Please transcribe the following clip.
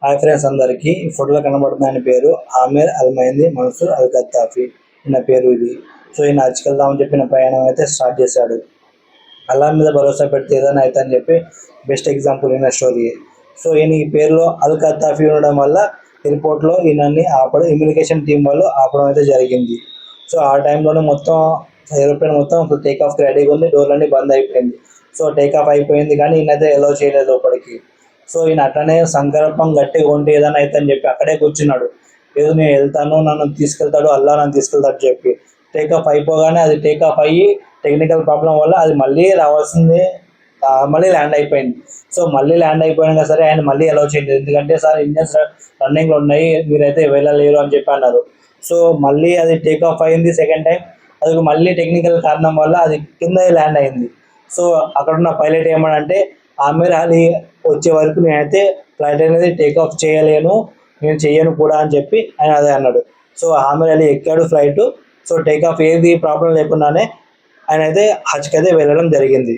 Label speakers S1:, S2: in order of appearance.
S1: Hi friends అందరికీ. ఈ ఫోటోలో కనబడుతున్న ఆయన పేరు ఆమిర్ అల్ మైంది మన్సూర్ అల్ గద్దాఫీ. ఈయన పేరు ఇది. సో ఈయన హజ్‌కెళ్దామని చెప్పిన ప్రయాణం అయితే స్టార్ట్ చేశాడు. అల్లా మీద భరోసా పెడితే ఏదైనా అయితే అని చెప్పి బెస్ట్ ఎగ్జాంపుల్ ఈయన స్టోరీ. సో ఈయన ఈ పేరులో అల్ గద్దాఫీ ఉండడం వల్ల ఎయిర్పోర్ట్లో ఈయనని ఆపడం, ఇమ్యూనికేషన్ టీం వాళ్ళు ఆపడం అయితే జరిగింది. సో ఆ టైంలోనే మొత్తం ఏరోప్లేన్ మొత్తం టేక్ ఆఫ్కి రెడీగా ఉంది, డోర్లన్నీ బంద్ అయిపోయింది. సో టేక్ ఆఫ్ అయిపోయింది కానీ ఈయనైతే ఎలో చేయలేదు లోపలికి. సో ఈయన అట్లనే సంకల్పం గట్టిగా ఉండి ఏదైనా అయితే అని చెప్పి అక్కడే కూర్చున్నాడు. ఏదో నేను వెళ్తాను, నన్ను తీసుకెళ్తాడు, అల్లా నన్ను తీసుకెళ్తాడు చెప్పి టేక్ ఆఫ్ అయిపోగానే అది టేక్ ఆఫ్ అయ్యి టెక్నికల్ ప్రాబ్లం వల్ల అది మళ్ళీ రావాల్సింది మళ్ళీ ల్యాండ్ అయిపోయింది. సో మళ్ళీ ల్యాండ్ అయిపోయినా సరే ఆయన మళ్ళీ అలౌ చేయలేదు, ఎందుకంటే సార్ ఇంజన్స్ రన్నింగ్లో ఉన్నాయి, మీరైతే వెళ్ళలేరు అని చెప్పి అన్నారు. సో మళ్ళీ అది టేక్ ఆఫ్ అయింది సెకండ్ టైం. అది మళ్ళీ టెక్నికల్ కారణం వల్ల అది కింద ల్యాండ్ అయింది. సో అక్కడున్న పైలట్ ఏమనంటే ఆమిర్ అలీ వచ్చే వరకు నేనైతే ఫ్లైట్ అనేది టేక్ ఆఫ్ చేయలేను, నేను చెయ్యను కూడా అని చెప్పి ఆయన అదే అన్నాడు. సో ఆమిర్ అలీ ఎక్కాడు ఫ్లైట్. సో టేక్ ఆఫ్ ఏది ప్రాబ్లం లేకుండానే ఆయన అయితే హజ్కి అయితే వెళ్ళడం జరిగింది.